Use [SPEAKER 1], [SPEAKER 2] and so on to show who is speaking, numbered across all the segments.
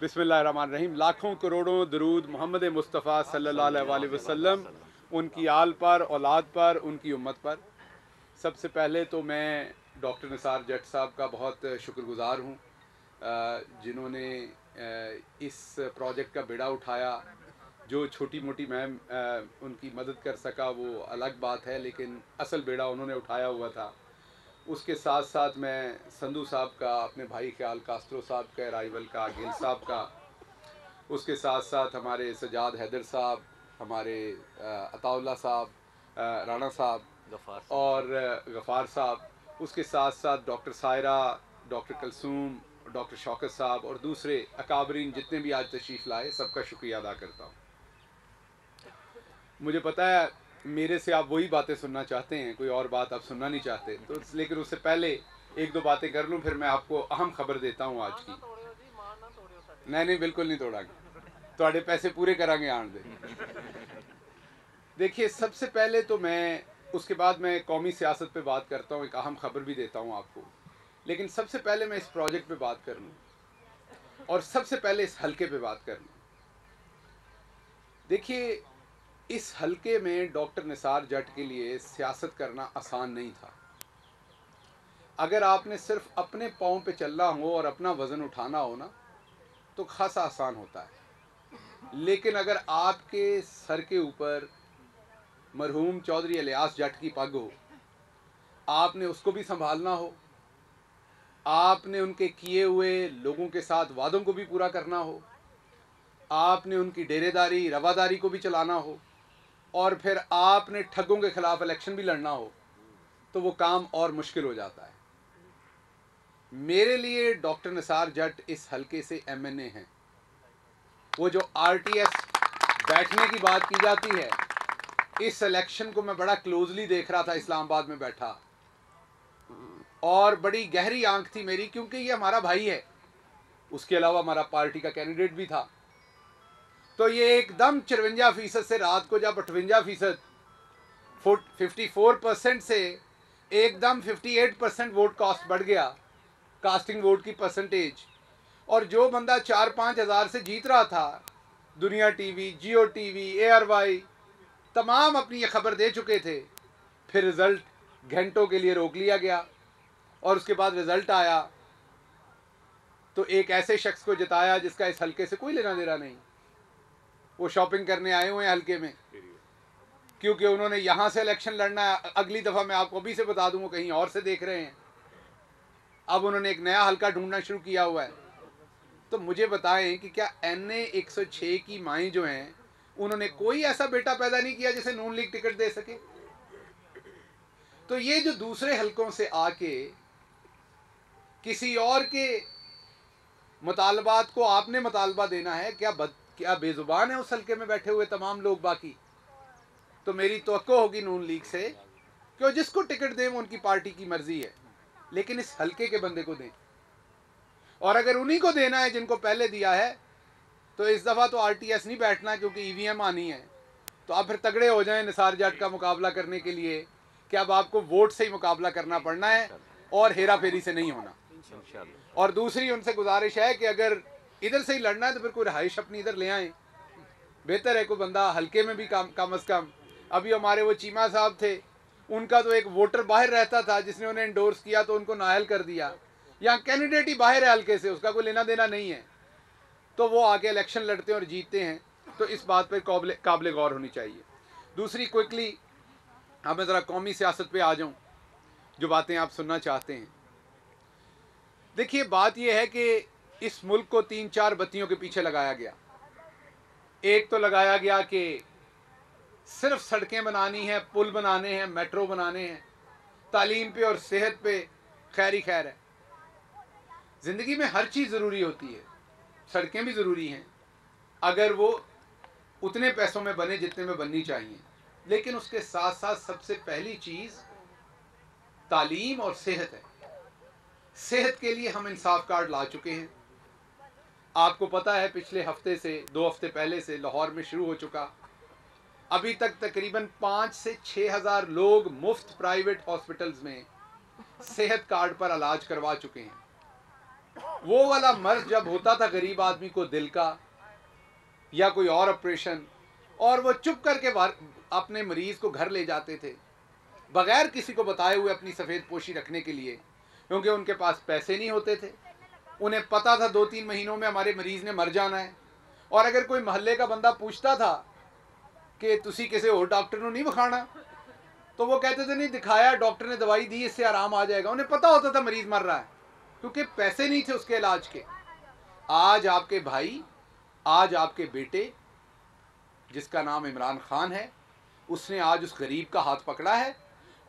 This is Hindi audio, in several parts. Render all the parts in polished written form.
[SPEAKER 1] बिस्मिल्लाहिर्रहमानिर्रहीम। लाखों करोड़ों दरूद मोहम्मद मुस्तफ़ा सल्लल्लाहु अलैहि वसल्लम, उनकी आल पर, औलाद पर, उनकी उम्मत पर। सबसे पहले तो मैं डॉक्टर निसार जट साहब का बहुत शुक्रगुज़ार हूँ, जिन्होंने इस प्रोजेक्ट का बेड़ा उठाया। जो छोटी मोटी मैं उनकी मदद कर सका वो अलग बात है, लेकिन असल बेड़ा उन्होंने उठाया हुआ था। उसके साथ साथ मैं संधू साहब का, अपने भाई ख्याल कास्ट्रो साहब का, राइवल का, गिल साहब का, उसके साथ साथ हमारे सजाद हैदर साहब, हमारे अताउल्ला साहब, राणा साहब और गफ़ार साहब, उसके साथ साथ doctor Saira, doctor Kulsoom, doctor Shaukat साहब और दूसरे अकाबरीन जितने भी आज तशरीफ़ लाए, सबका शुक्रिया अदा करता हूँ। मुझे पता है मेरे से आप वही बातें सुनना चाहते हैं, कोई और बात आप सुनना नहीं चाहते, तो लेकिन उससे पहले एक दो बातें कर लूँ, फिर मैं आपको अहम खबर देता हूँ आज की। नहीं, बिल्कुल नहीं तोड़ांगे, थोड़े पैसे पूरे करांगे आन दे। देखिए, सबसे पहले तो मैं, उसके बाद मैं कौमी सियासत पे बात करता हूँ, एक अहम खबर भी देता हूँ आपको, लेकिन सबसे पहले मैं इस प्रोजेक्ट पे बात कर लूँ और सबसे पहले इस हलके पे बात कर लूँ। देखिए, इस हलके में डॉक्टर निसार जट के लिए सियासत करना आसान नहीं था। अगर आपने सिर्फ अपने पाँव पे चलना हो और अपना वज़न उठाना हो ना, तो खासा आसान होता है। लेकिन अगर आपके सर के ऊपर मरहूम चौधरी इलियास जट की पग हो, आपने उसको भी संभालना हो, आपने उनके किए हुए लोगों के साथ वादों को भी पूरा करना हो, आपने उनकी डेरेदारी रवादारी को भी चलाना हो, और फिर आपने ठगों के खिलाफ इलेक्शन भी लड़ना हो, तो वो काम और मुश्किल हो जाता है। मेरे लिए डॉक्टर निसार जट इस हलके से एमएनए हैं। वो जो आरटीएस बैठने की बात की जाती है, इस इलेक्शन को मैं बड़ा क्लोजली देख रहा था इस्लामाबाद में बैठा, और बड़ी गहरी आंख थी मेरी, क्योंकि ये हमारा भाई है, उसके अलावा हमारा पार्टी का कैंडिडेट भी था। तो ये एकदम 54% से रात को जब 58%, 54% से एकदम 58% वोट कास्ट बढ़ गया, कास्टिंग वोट की परसेंटेज, और जो बंदा 4-5 हज़ार से जीत रहा था, दुनिया टीवी, जियो टीवी, ARY तमाम अपनी ये खबर दे चुके थे, फिर रिजल्ट घंटों के लिए रोक लिया गया, और उसके बाद रिजल्ट आया तो एक ऐसे शख्स को जिताया जिसका इस हलके से कोई लेना देना नहीं। वो शॉपिंग करने आए हुए हैं हलके में, क्योंकि उन्होंने यहाँ से इलेक्शन लड़ना है। अगली दफ़ा मैं आपको अभी से बता दूँ, वो कहीं और से देख रहे हैं। अब उन्होंने एक नया हलका ढूंढना शुरू किया हुआ है। तो मुझे बताएं कि क्या NA 106 की माएँ जो हैं, उन्होंने कोई ऐसा बेटा पैदा नहीं किया जिसे नून लीग टिकट दे सके? तो ये जो दूसरे हलकों से आके किसी और के मुतालबात को आपने मुतालबा देना है, क्या बेजुबान है उस हलके में बैठे हुए तमाम लोग बाकी? तो मेरी तवक्को होगी नून लीग से कि वो जिसको टिकट दें, वो उनकी पार्टी की मर्जी है, लेकिन इस हलके के बंदे को दें। और अगर उन्हीं को देना है जिनको पहले दिया है, तो इस दफ़ा तो RTS नहीं बैठना, क्योंकि EVM आनी है। तो आप फिर तगड़े हो जाएं निसार जट का मुकाबला करने के लिए, कि अब आपको वोट से ही मुकाबला करना पड़ना है और हेरा फेरी से नहीं होना। और दूसरी उनसे गुजारिश है कि अगर इधर से ही लड़ना है तो फिर कोई रहाइश अपनी इधर ले आए। बेहतर है कोई बंदा हल्के में भी कम अज़ कम। अभी हमारे वो चीमा साहब थे, उनका तो एक वोटर बाहर रहता था, जिसने उन्हें इंडोर्स किया तो उनको नाअहल कर दिया। यहाँ कैंडिडेट ही बाहर है हल्के से, उसका कोई लेना देना नहीं है, तो वो आके इलेक्शन लड़ते हैं और जीतते हैं। तो इस बात पर काबिल गौर होनी चाहिए। दूसरी, क्विकली अब मैं ज़रा कौमी सियासत पे आ जाऊँ, जो बातें आप सुनना चाहते हैं। देखिए, बात यह है कि इस मुल्क को 3-4 बत्तियों के पीछे लगाया गया। एक तो लगाया गया कि सिर्फ सड़कें बनानी है, पुल बनाने हैं, मेट्रो बनाने हैं, तालीम पे और सेहत पे खैर ही खैर है। ज़िंदगी में हर चीज़ ज़रूरी होती है, सड़कें भी ज़रूरी हैं, अगर वो उतने पैसों में बने जितने में बननी चाहिए। लेकिन उसके साथ साथ सबसे पहली चीज़ तालीम और सेहत है। सेहत के लिए हम इंसाफ कार्ड ला चुके हैं। आपको पता है, पिछले हफ्ते से 2 हफ्ते पहले से लाहौर में शुरू हो चुका। अभी तक तकरीबन 5 से 6 हज़ार लोग मुफ्त प्राइवेट हॉस्पिटल्स में सेहत कार्ड पर इलाज करवा चुके हैं। वो वाला मर्ज जब होता था गरीब आदमी को, दिल का या कोई और ऑपरेशन, और वो चुप करके अपने मरीज को घर ले जाते थे बगैर किसी को बताए हुए अपनी सफ़ेद पोशी रखने के लिए, क्योंकि उनके पास पैसे नहीं होते थे। उन्हें पता था 2-3 महीनों में हमारे मरीज़ ने मर जाना है। और अगर कोई मोहल्ले का बंदा पूछता था कि तुसी किसी और डॉक्टर को नहीं दिखाना, तो वो कहते थे नहीं दिखाया, डॉक्टर ने दवाई दी, इससे आराम आ जाएगा। उन्हें पता होता था मरीज़ मर रहा है, क्योंकि पैसे नहीं थे उसके इलाज के। आज आपके भाई, आज आपके बेटे जिसका नाम इमरान खान है, उसने आज उस गरीब का हाथ पकड़ा है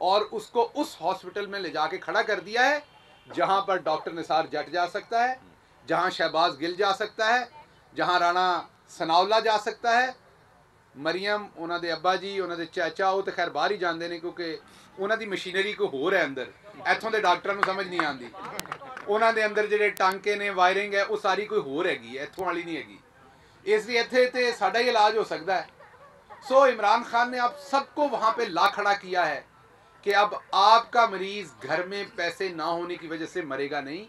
[SPEAKER 1] और उसको उस हॉस्पिटल में ले जाके खड़ा कर दिया है जहां पर डॉक्टर निसार जट जा सकता है, जहां शहबाज गिल जा सकता है, जहां राणा सनाउल्ला जा सकता है। मरियम उन्हों के अब्बा जी, उन्होंने चाचा, वो तो खैर बाहर ही जाते हैं क्योंकि उन्होंने मशीनरी को होर है अंदर, इतों के डॉक्टरों को समझ नहीं आती। उन्होंने अंदर जो टांके ने, वायरिंग है, वो सारी कोई होर हैगी है, इतों वाली नहीं हैगी। इसलिए इत्थे तो साडा ही इलाज हो सकता है। सो इमरान खान ने आप सबको वहाँ पे ला खड़ा किया है कि अब आपका मरीज घर में पैसे ना होने की वजह से मरेगा नहीं।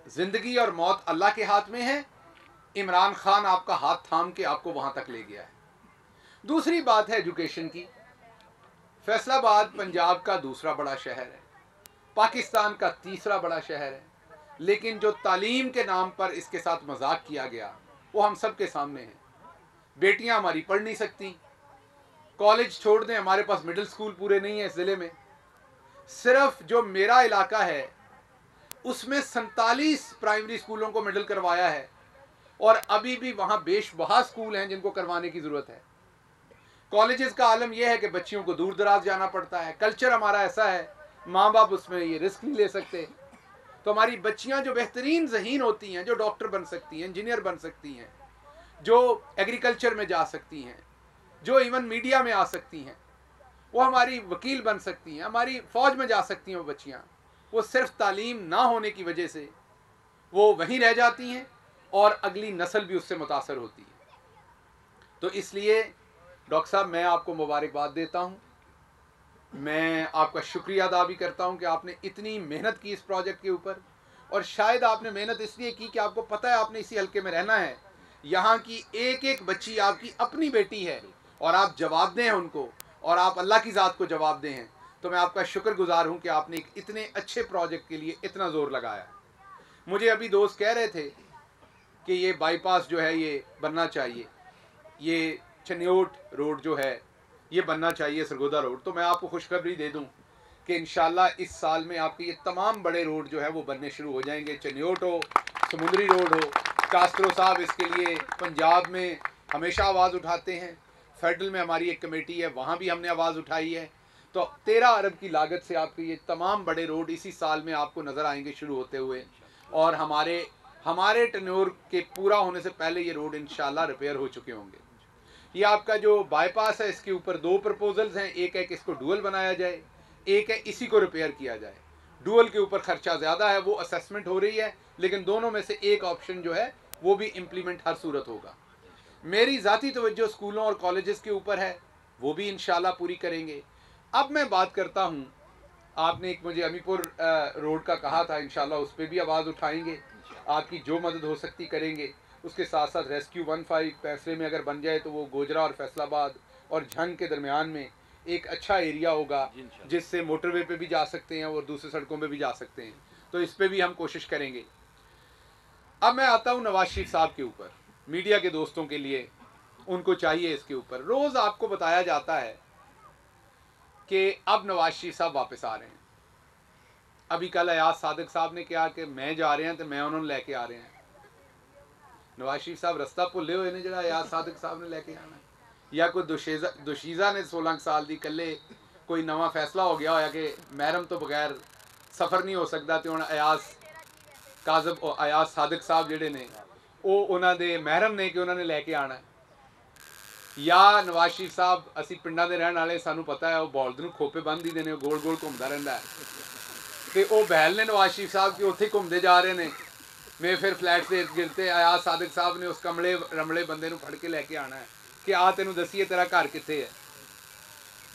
[SPEAKER 1] जिंदगी और मौत अल्लाह के हाथ में है। इमरान खान आपका हाथ थाम के आपको वहाँ तक ले गया है। दूसरी बात है एजुकेशन की। फैसलाबाद पंजाब का दूसरा बड़ा शहर है, पाकिस्तान का तीसरा बड़ा शहर है, लेकिन जो तालीम के नाम पर इसके साथ मजाक किया गया वो हम सब के सामने है। बेटियां हमारी पढ़ नहीं सकती, कॉलेज छोड़ दें, हमारे पास मिडिल स्कूल पूरे नहीं है इस ज़िले में। सिर्फ जो मेरा इलाका है उसमें 47 प्राइमरी स्कूलों को मिडिल करवाया है और अभी भी वहाँ बेशबहा स्कूल हैं जिनको करवाने की ज़रूरत है। कॉलेजेस का आलम यह है कि बच्चियों को दूर दराज जाना पड़ता है। कल्चर हमारा ऐसा है, माँ बाप उसमें ये रिस्क नहीं ले सकते। तो हमारी बच्चियाँ जो बेहतरीन ज़हीन होती हैं, जो डॉक्टर बन सकती हैं, इंजीनियर बन सकती हैं, जो एग्रीकल्चर में जा सकती हैं, जो इवन मीडिया में आ सकती हैं, वो हमारी वकील बन सकती हैं, हमारी फ़ौज में जा सकती हैं, वो बच्चियाँ, वो सिर्फ तालीम ना होने की वजह से वो वहीं रह जाती हैं और अगली नस्ल भी उससे मुतासर होती है। तो इसलिए डॉक्टर साहब, मैं आपको मुबारकबाद देता हूँ। मैं आपका शुक्रिया अदा भी करता हूँ कि आपने इतनी मेहनत की इस प्रोजेक्ट के ऊपर, और शायद आपने मेहनत इसलिए की कि आपको पता है आपने इसी हल्के में रहना है। यहाँ की एक एक बच्ची आपकी अपनी बेटी है और आप जवाब दें उनको, और आप अल्लाह की ज़ात को जवाब दें। तो मैं आपका शुक्रगुजार हूँ कि आपने एक इतने अच्छे प्रोजेक्ट के लिए इतना ज़ोर लगाया। मुझे अभी दोस्त कह रहे थे कि ये बाईपास जो है ये बनना चाहिए, ये चन्योट रोड जो है ये बनना चाहिए, सरगोदा रोड। तो मैं आपको खुशखबरी दे दूं कि इंशाल्लाह इस साल में आपके ये तमाम बड़े रोड जो है वो बनने शुरू हो जाएंगे। चन्योट हो, समुंदरी रोड हो। कास्त्रो साहब इसके लिए पंजाब में हमेशा आवाज़ उठाते हैं। फेडरल में हमारी एक कमेटी है, वहाँ भी हमने आवाज़ उठाई है। तो 13 अरब की लागत से आपके ये तमाम बड़े रोड इसी साल में आपको नज़र आएंगे शुरू होते हुए, और हमारे टेन्योर के पूरा होने से पहले ये रोड इंशाल्लाह रिपेयर हो चुके होंगे। ये आपका जो बाईपास है इसके ऊपर 2 प्रपोजल्स हैं। एक है कि इसको डुअल बनाया जाए, एक है इसी को रिपेयर किया जाए। डुअल के ऊपर खर्चा ज़्यादा है, वो असेसमेंट हो रही है, लेकिन दोनों में से एक ऑप्शन जो है वो भी इम्प्लीमेंट हर सूरत होगा। मेरी ज़ाती तवज्जो स्कूलों और कॉलेजेस के ऊपर है, वो भी इंशाल्लाह पूरी करेंगे। अब मैं बात करता हूँ, आपने एक मुझे अमीपुर रोड का कहा था, इंशाल्लाह उस पर भी आवाज़ उठाएंगे, आपकी जो मदद हो सकती करेंगे। उसके साथ साथ रेस्क्यू 15 फैसले में अगर बन जाए तो वो गोजरा और फैसलाबाद और झंग के दरमियान में एक अच्छा एरिया होगा जिससे मोटरवे पे भी जा सकते हैं और दूसरी सड़कों पे भी जा सकते हैं। तो इस पे भी हम कोशिश करेंगे। अब मैं आता हूँ नवाज शरीफ साहब के ऊपर। मीडिया के दोस्तों के लिए उनको चाहिए इसके ऊपर, रोज़ आपको बताया जाता है कि अब नवाज शरीफ साहब वापस आ रहे हैं। अभी कल अयाज सादिक साहब ने कहा कि मैं जा रहे हैं तो मैं उन्होंने लेके आ रहे हैं। नवाज शरीफ साहब रस्ता भुले हुए ने जरा अयाज सादिक साहब ने लेके आना, या कोई दुशीज़ा ने 16 साल दी कल्ले कोई नवा फैसला हो गया होया कि महरम तो बगैर सफ़र नहीं हो सकता, तो हुण अयाज सादिक साहब जिहड़े ने वो उन्होंने महरम ने कि उन्होंने लैके आना। या नवाज शरीफ साहब, असी पिंडां दे रहण वाले, सानू पता है वो बॉलद नूं खोपे बंद ही देने, गोल गोल घूमता रहिंदा है, तो वो बहल ने नवाज शरीफ साहब के उत्थे घूमते जा रहे हैं। मैं फिर फ्लैट से गिरते अयाज सादिक साहब ने उस कमले रमले बंदे फड़ के लेके आना है कि आ तेनू दसीए तेरा घर कित्थे है।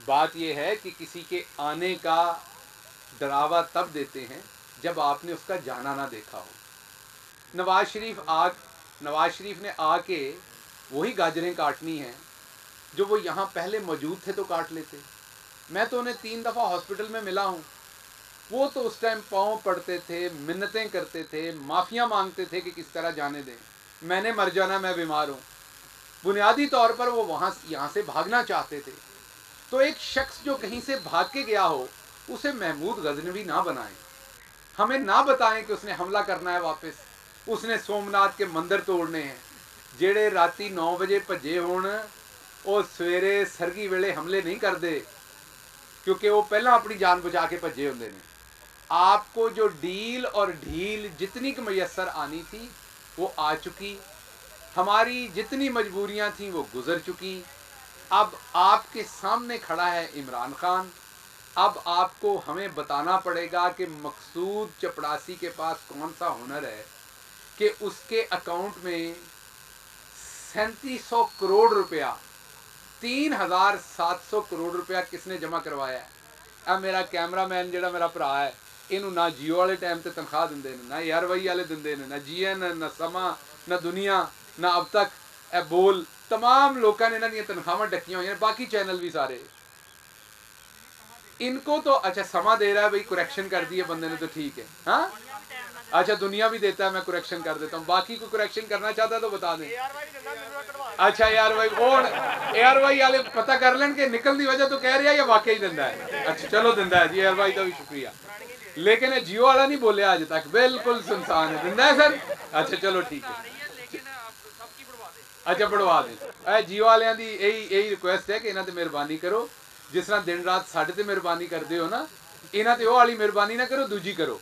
[SPEAKER 1] बात यह है कि किसी के आने का डरावा तब देते हैं जब आपने उसका जाना ना देखा हो। नवाज शरीफ ने आके वही गाजरें काटनी हैं जो वो यहाँ पहले मौजूद थे तो काट लेते। मैं तो उन्हें 3 दफ़ा हॉस्पिटल में मिला हूँ। वो तो उस टाइम पाँव पड़ते थे, मिन्नतें करते थे, माफ़ियाँ मांगते थे कि किस तरह जाने दें, मैंने मर जाना, मैं बीमार हूँ। बुनियादी तौर पर वो यहाँ से भागना चाहते थे। तो एक शख्स जो कहीं से भाग के गया हो उसे महमूद गजनवी ना बनाएं, हमें ना बताएं कि उसने हमला करना है वापस, उसने सोमनाथ के मंदिर तोड़ने हैं। जेड़े राती 9 बजे भजे होण वो सवेरे सरगी वेले हमले नहीं करते, क्योंकि वो पहला अपनी जान बचा के भजे होंगे ने। आपको जो डील और ढील जितनी की मैसर आनी थी वो आ चुकी, हमारी जितनी मजबूरियां थी वो गुजर चुकी। अब आपके सामने खड़ा है इमरान खान। अब आपको हमें बताना पड़ेगा कि मकसूद चपड़ासी के पास कौन सा हुनर है कि उसके अकाउंट में 3700 करोड़ रुपया, 3700 करोड़ रुपया किसने जमा करवाया है। अब मेरा कैमरामैन जो मेरा भरा है, इनू ना जियो वाले टाइम से तनख्वाह देंगे, ना एयरवाई वाले देंगे, ना GN, ना समा, ना दुनिया, ना अब तक ए बोल, तमाम लोगों ने इन्होंने तनख्वाह डकिया हुई, बाकी चैनल भी सारे। इनको तो अच्छा समा दे रहा है भाई, कुरैक्शन कर दिए बंदे ने तो ठीक है। हाँ अच्छा, दुनिया भी देता है, मैं कुरैक्शन कर देता हूँ। बाकी को कुरैक्शन करना चाहता है तो बता दें। अच्छा एयरवाई वाले पता कर लें कि निकल दी वजह तो कह रहा है या वाकई दिंदा है। अच्छा चलो दिंदा है जी, एयरवाई का भी शुक्रिया। लेकिन जियो वाला नहीं बोले आज तक, बिल्कुल सुनसान है। दिंदा है सर? अच्छा चलो ठीक है। अच्छा बढ़वा दें। जियो वालियां दी यही रिक्वेस्ट है कि इन्हां ते मेहरबानी करो, जिस तरह दिन रात साढ़े ते मेहरबानी करते हो ना, इन्हां ते वो वाली मेहरबानी ना करो, दूजी करो।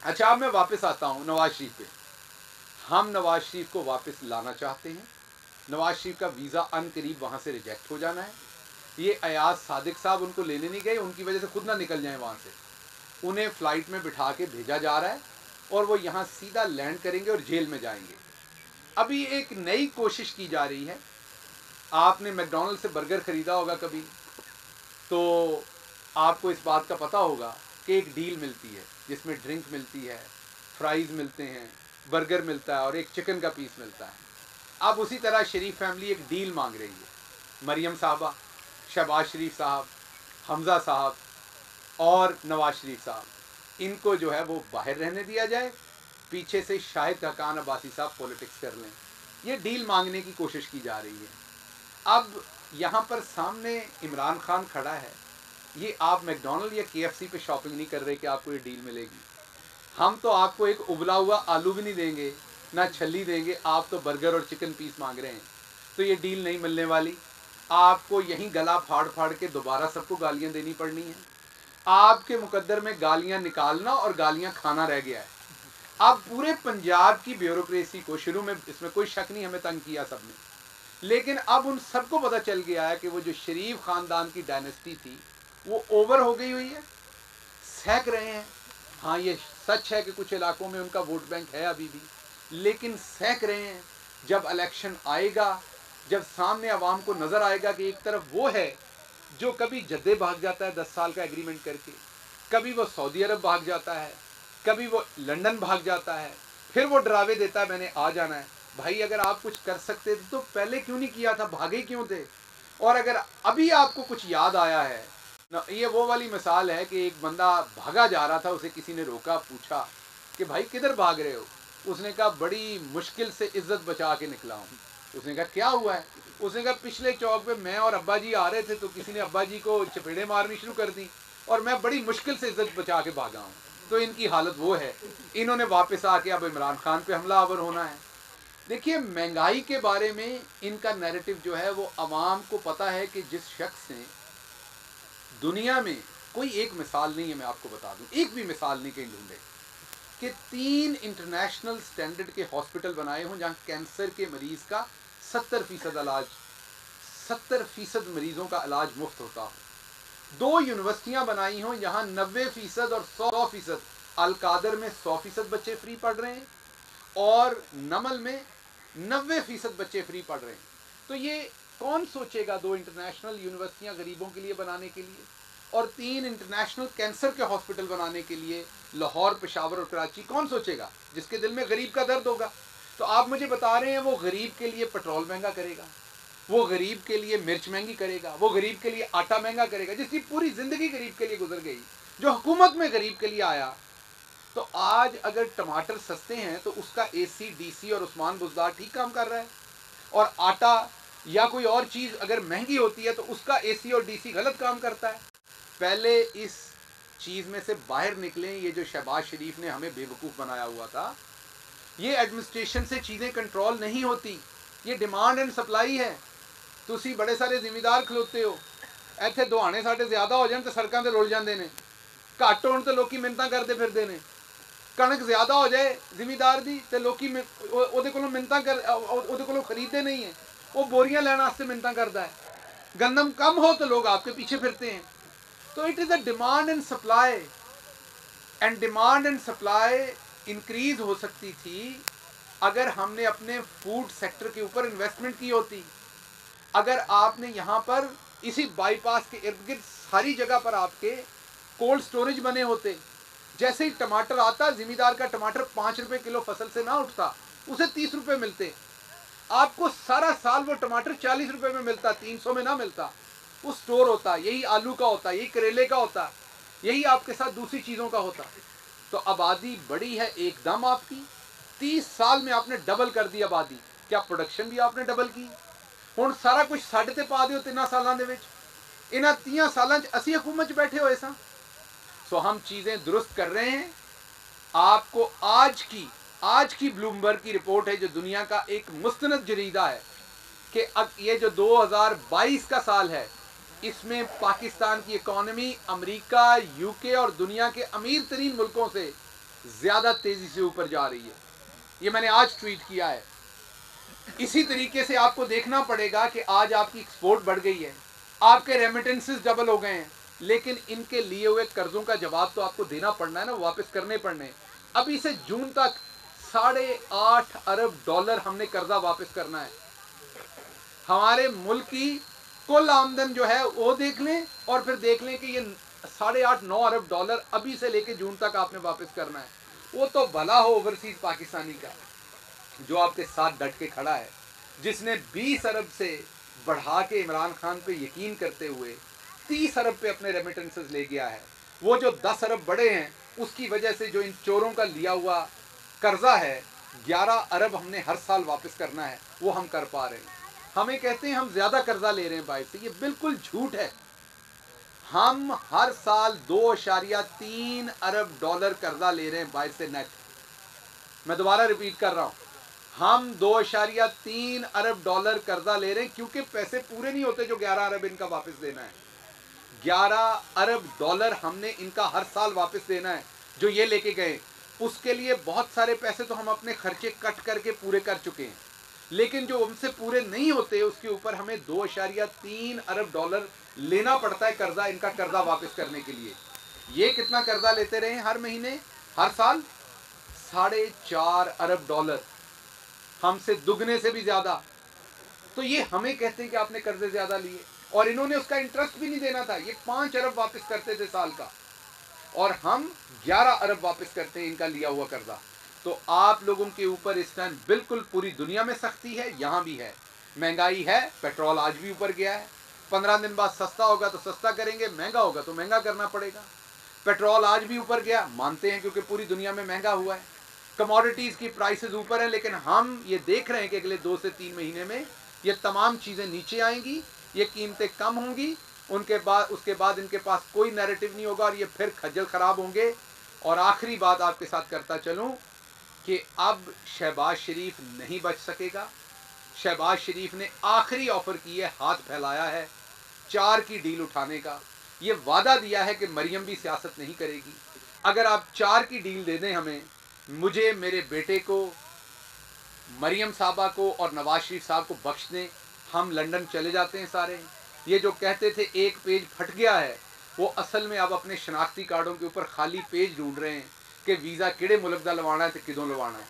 [SPEAKER 1] अच्छा अब मैं वापस आता हूँ नवाज शरीफ पे। हम नवाज शरीफ को वापस लाना चाहते हैं। नवाज शरीफ का वीज़ा अनकरीब वहाँ से रिजेक्ट हो जाना है। ये अयाज सादिक साहब उनको लेने नहीं गए, उनकी वजह से खुद ना निकल जाएं वहाँ से। उन्हें फ़्लाइट में बिठा के भेजा जा रहा है और वो यहाँ सीधा लैंड करेंगे और जेल में जाएंगे। अभी एक नई कोशिश की जा रही है। आपने मैकडॉनल्ड से बर्गर ख़रीदा होगा कभी, तो आपको इस बात का पता होगा कि एक डील मिलती है जिसमें ड्रिंक मिलती है, फ्राइज़ मिलते हैं, बर्गर मिलता है और एक चिकन का पीस मिलता है। अब उसी तरह शरीफ फैमिली एक डील मांग रही है। मरियम साहबा, शहबाज शरीफ साहब, हमज़ा साहब और नवाज शरीफ साहब, इनको जो है वो बाहर रहने दिया जाए, पीछे से शाहिद हकान अब्बासी साहब पॉलिटिक्स कर लें। ये डील मांगने की कोशिश की जा रही है। अब यहाँ पर सामने इमरान खान खड़ा है। ये आप मैकडॉनल्ड या KFC पे शॉपिंग नहीं कर रहे कि आपको ये डील मिलेगी। हम तो आपको एक उबला हुआ आलू भी नहीं देंगे, ना छल्ली देंगे, आप तो बर्गर और चिकन पीस मांग रहे हैं। तो ये डील नहीं मिलने वाली। आपको यहीं गला फाड़ फाड़ के दोबारा सबको गालियाँ देनी पड़नी है। आपके मुकद्दर में गालियाँ निकालना और गालियाँ खाना रह गया है। अब पूरे पंजाब की ब्यूरोक्रेसी को, शुरू में इसमें कोई शक नहीं हमें तंग किया सबने, लेकिन अब उन सबको पता चल गया है कि वो जो शरीफ ख़ानदान की डायनेस्टी थी वो ओवर हो गई हुई है, सहक रहे हैं। हाँ ये सच है कि कुछ इलाकों में उनका वोट बैंक है अभी भी, लेकिन सहक रहे हैं। जब इलेक्शन आएगा, जब सामने आवाम को नज़र आएगा कि एक तरफ वो है जो कभी जद्दे भाग जाता है 10 साल का एग्रीमेंट करके, कभी वो सऊदी अरब भाग जाता है, कभी वो लंदन भाग जाता है, फिर वो डरावे देता है मैंने आ जाना है। भाई अगर आप कुछ कर सकते थे तो पहले क्यों नहीं किया था, भागे क्यों थे? और अगर अभी आपको कुछ याद आया है ना, ये वो वाली मिसाल है कि एक बंदा भागा जा रहा था, उसे किसी ने रोका, पूछा कि भाई किधर भाग रहे हो? उसने कहा बड़ी मुश्किल से इज्जत बचा के निकला हूँ। उसने कहा क्या हुआ है? उसने कहा पिछले चौक पे मैं और अब्बा जी आ रहे थे तो किसी ने अब्बा जी को चपेड़े मारनी शुरू कर दी और मैं बड़ी मुश्किल से इज्जत बचा के भागा हूँ। तो इनकी हालत वो है। इन्होंने वापस आके अब इमरान खान पे हमलावर होना है। देखिए महंगाई के बारे में इनका नैरेटिव जो है वो आवाम को पता है कि जिस शख्स ने दुनिया में, कोई एक मिसाल नहीं है मैं आपको बता दूं, एक भी मिसाल नहीं कहीं ढूंढे कि 3 इंटरनेशनल स्टैंडर्ड के हॉस्पिटल बनाए हों जहां कैंसर के मरीज का 70% इलाज, 70% मरीजों का इलाज मुफ्त होता हो। 2 यूनिवर्सिटियां बनाई हों जहां 90% और 100%, अलकादर में 100% बच्चे फ्री पढ़ रहे हैं और नमल में 90% बच्चे फ्री पढ़ रहे हैं। तो ये कौन सोचेगा 2 इंटरनेशनल यूनिवर्सिटियां गरीबों के लिए बनाने के लिए और 3 इंटरनेशनल कैंसर के हॉस्पिटल बनाने के लिए लाहौर, पेशावर और कराची कौन सोचेगा? जिसके दिल में गरीब का दर्द होगा। तो आप मुझे बता रहे हैं वो गरीब के लिए पेट्रोल महंगा करेगा, वो गरीब के लिए मिर्च महंगी करेगा, वो गरीब के लिए आटा महंगा करेगा, जिसकी पूरी ज़िंदगी गरीब के लिए गुजर गई, जो हुकूमत में गरीब के लिए आया। तो आज अगर टमाटर सस्ते हैं तो उसका AC, DC और उस्मान बुज़दार ठीक काम कर रहा है, और आटा या कोई और चीज़ अगर महंगी होती है तो उसका AC और DC गलत काम करता है। पहले इस चीज़ में से बाहर निकलें। ये जो शहबाज शरीफ ने हमें बेवकूफ़ बनाया हुआ था, ये एडमिनिस्ट्रेशन से चीज़ें कंट्रोल नहीं होती, ये डिमांड एंड सप्लाई है। तुसी बड़े सारे जिम्मेदार खलोते हो, ਇੱਥੇ दुहाने साढ़े ज़्यादा हो जाए तो सड़कों से रुल जाते हैं, घट होने तो लोग मिन्नतां करते फिरते हैं। कणक ज़्यादा हो जाए जिमीदार की तो लोग ਉਹਦੇ ਕੋਲੋਂ मिन्नतां कर ਉਹਦੇ ਕੋਲੋਂ खरीदते नहीं है, वो बोरियां लेने वास्ते मिन्नतां करता है। गंदम कम हो तो लोग आपके पीछे फिरते हैं। तो it is a demand and supply, and demand and supply increase हो सकती थी अगर हमने अपने फूड सेक्टर के ऊपर इन्वेस्टमेंट की होती। अगर आपने यहाँ पर इसी बाईपास के इर्द गिर्द सारी जगह पर आपके कोल्ड स्टोरेज बने होते, जैसे ही टमाटर आता, जिमीदार का टमाटर 5 रुपए किलो फसल से ना उठता, उसे 30 रुपए मिलते, आपको सारा साल वो टमाटर 40 रुपए में मिलता, 300 में ना मिलता। वो स्टोर होता, यही आलू का होता, यही करेले का होता, यही आपके साथ दूसरी चीज़ों का होता। तो आबादी बढ़ी है एकदम आपकी, 30 साल में आपने डबल कर दी आबादी। क्या प्रोडक्शन भी आपने डबल की? हुण सारा कुछ साढ़े ते पा दिओ 3 सालों के, इन्हां 30 सालों असी हुकूमत बैठे हुए सा। सो हम चीज़ें दुरुस्त कर रहे हैं। आपको आज की ब्लूमबर्ग की रिपोर्ट है, जो दुनिया का एक मुस्तनद जरीदा है, कि अब ये जो 2022 का साल है, इसमें पाकिस्तान की इकॉनमी अमेरिका, UK और दुनिया के अमीर तरीन मुल्कों से ज़्यादा तेज़ी से ऊपर जा रही है। ये मैंने आज ट्वीट किया है। इसी तरीके से आपको देखना पड़ेगा कि आज आपकी एक्सपोर्ट बढ़ गई है, आपके रेमिटेंसेस डबल हो गए हैं, लेकिन इनके लिए हुए कर्जों का जवाब तो आपको देना पड़ना है ना, वापस करने पड़ने। अभी से जून तक 8.5 अरब डॉलर हमने कर्जा वापस करना है। हमारे मुल्क की कुल आमदन जो है वो देख लें, और फिर देख लें कि ये 8.5-9 अरब डॉलर अभी से लेके जून तक आपने वापस करना है। वो तो भला हो ओवरसीज पाकिस्तानी का, जो आपके साथ डट के खड़ा है, जिसने 20 अरब से बढ़ा के इमरान खान पे यकीन करते हुए 30 अरब पे अपने रेमिटेंसेस ले गया है। वो जो 10 अरब बढ़े हैं, उसकी वजह से जो इन चोरों का लिया हुआ कर्जा है 11 अरब हमने हर साल वापस करना है, वो हम कर पा रहे हैं। हमें कहते हैं हम ज़्यादा कर्जा ले रहे हैं बाहर से, ये बिल्कुल झूठ है। हम हर साल 2.3 अरब डॉलर कर्जा ले रहे हैं बाहर से नेट। मैं दोबारा रिपीट कर रहा हूँ, हम 2.3 अरब डॉलर कर्जा ले रहे हैं, क्योंकि पैसे पूरे नहीं होते जो 11 अरब इनका वापस देना है। 11 अरब डॉलर हमने इनका हर साल वापस देना है जो ये लेके गए। उसके लिए बहुत सारे पैसे तो हम अपने खर्चे कट करके पूरे कर चुके हैं, लेकिन जो उनसे पूरे नहीं होते उसके ऊपर हमें 2.3 अरब डॉलर लेना पड़ता है कर्जा, इनका कर्जा वापस करने के लिए। ये कितना कर्जा लेते रहे हर महीने, हर साल? 4.5 अरब डॉलर, हमसे दुगने से भी ज़्यादा। तो ये हमें कहते हैं कि आपने कर्जे ज़्यादा लिए, और इन्होंने उसका इंटरेस्ट भी नहीं देना था। ये 5 अरब वापस करते थे साल का, और हम 11 अरब वापस करते हैं इनका लिया हुआ कर्जा। तो आप लोगों के ऊपर इस टाइम बिल्कुल पूरी दुनिया में सख्ती है, यहाँ भी है। महंगाई है, पेट्रोल आज भी ऊपर गया है, 15 दिन बाद सस्ता होगा तो सस्ता करेंगे, महंगा होगा तो महंगा करना पड़ेगा। पेट्रोल आज भी ऊपर गया, मानते हैं, क्योंकि पूरी दुनिया में महंगा हुआ है। कमोडिटीज़ की प्राइसेस ऊपर हैं, लेकिन हम ये देख रहे हैं कि अगले 2 से 3 महीने में ये तमाम चीज़ें नीचे आएंगी, ये कीमतें कम होंगी। उसके बाद इनके पास कोई नैरेटिव नहीं होगा, और ये फिर खज्जल ख़राब होंगे। और आखिरी बात आपके साथ करता चलूँ कि अब शहबाज शरीफ नहीं बच सकेगा। शहबाज शरीफ ने आखिरी ऑफ़र की है, हाथ फैलाया है 4 की डील उठाने का। ये वादा दिया है कि मरियम भी सियासत नहीं करेगी। अगर आप 4 की डील दे दें हमें, मुझे, मेरे बेटे को, मरियम साहबा को और नवाज शरीफ साहब को बख्श दें, हम लंदन चले जाते हैं सारे। ये जो कहते थे एक पेज फट गया है, वो असल में अब अपने शनाख्ती कार्डों के ऊपर खाली पेज ढूंढ रहे हैं कि वीज़ा किड़े मुल्क का लवाना है तो किदों लवाना है।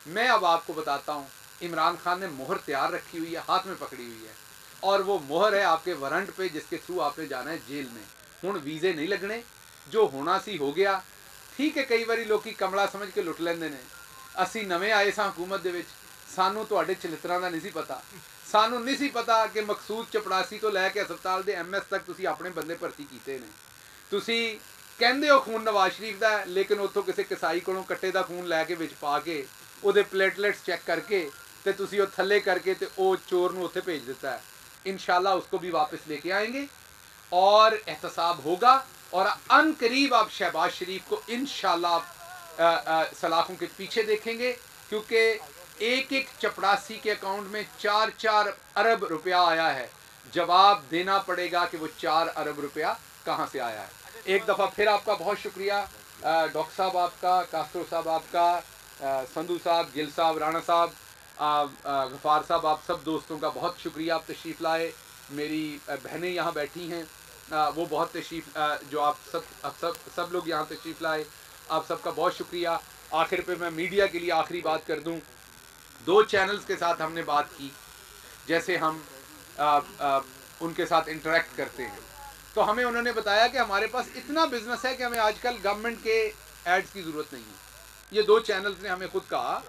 [SPEAKER 1] मैं अब आपको बताता हूँ, इमरान खान ने मोहर तैयार रखी हुई है, हाथ में पकड़ी हुई है, और वो मोहर है आपके वारंट पे, जिसके थ्रू आपने जाना है जेल में। हुण वीज़े नहीं लगने, जो होना सी हो गया, ठीक है कई बारी लोग कमला समझ के लुट लेंदे ने। असी नवे आए सां हुकूमत दे विच, सानू तुहाडे चरित्रां दा नहीं सी पता, सानू नहीं सी पता कि मकसूद चपड़ासी तो लैके हस्पताल दे MS तक तुसी अपने बंदे भर्ती कीते ने। तुसी कहंदे हो खून नवाज शरीफ दा है, लेकिन उत्थों किसी कसाई कोलों कट्टे दा खून लैके विच पा के ਉਹਦੇ प्लेटलेट्स चेक करके ते तुसी वो थल्ले करके ते वो चोर नूं उत्थे भेज दिता है। इंशाल्लाह उसको भी वापस लेके आएंगे और एहतसाब होगा और अन करीब आप शहबाज शरीफ को इंशाल्लाह सलाखों के पीछे देखेंगे, क्योंकि एक एक चपड़ासी के अकाउंट में 4-4 अरब रुपया आया है। जवाब देना पड़ेगा कि वो 4 अरब रुपया कहाँ से आया है। एक दफ़ा फिर आपका बहुत शुक्रिया, डॉक्टर साहब आपका, कास्ट्रो साहब आपका, संधू साहब, गिल साहब, राणा साहब, गफ़ार साहब, आप सब दोस्तों का बहुत शुक्रिया, आप तशरीफ़ लाए। मेरी बहनें यहाँ बैठी हैं, वो बहुत तशरीफ़, जो आप सब लोग यहाँ तशरीफ़ लाए, आप सबका बहुत शुक्रिया। आखिर पे मैं मीडिया के लिए आखिरी बात कर दूँ। 2 चैनल्स के साथ हमने बात की, जैसे हम उनके साथ इंटरेक्ट करते हैं, तो हमें उन्होंने बताया कि हमारे पास इतना बिजनेस है कि हमें आजकल गवर्नमेंट के एड्स की ज़रूरत नहीं है। ये 2 चैनल्स ने हमें खुद कहा,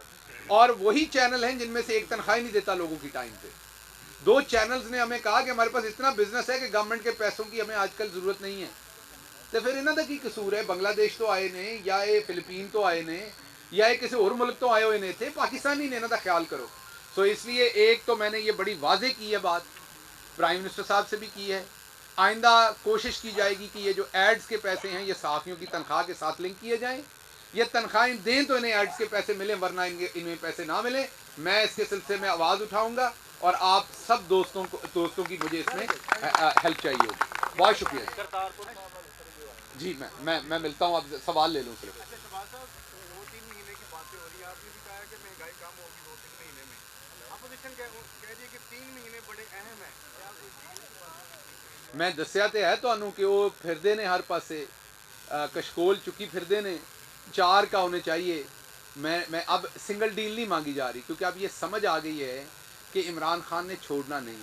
[SPEAKER 1] और वही चैनल हैं जिनमें से एक तनख्वाह नहीं देता लोगों की टाइम पे। 2 चैनल्स ने हमें कहा कि हमारे पास इतना बिजनेस है कि गवर्नमेंट के पैसों की हमें आजकल ज़रूरत नहीं है। तो फिर इन्हों का की कसूर है? बांग्लादेश तो आए ने, या ये फिलिपीन तो आए ने, या ये किसी और मुल्क तो आए हुए ने थे, पाकिस्तानी ने इन्हों का ख्याल करो। सो इसलिए एक तो मैंने ये बड़ी वाजे की है बात, प्राइम मिनिस्टर साहब से भी की है, आइंदा कोशिश की जाएगी कि ये जो एड्स के पैसे हैं ये सहाफ़ियों की तनख्वाह के साथ लिंक किए जाएँ। ये तनख्वाहें दें तो इन्हें एड्स के पैसे मिलें, वरना इन्हें पैसे ना मिलें। मैं इसके सिलसिले में आवाज़ उठाऊंगा और आप सब दोस्तों की मुझे इसमें हेल्प चाहिए होगी। बहुत शुक्रिया जी। मैं मिलता हूँ, आप सवाल ले लूँ सिर्फ। मैं दस्या तो है तुहानू कि वो फिरदे ने हर पासे, कशकोल चुकी फिरदे ने, 4 का होने चाहिए। मैं अब सिंगल डील नहीं मांगी जा रही, क्योंकि अब ये समझ आ गई है कि इमरान खान ने छोड़ना नहीं है।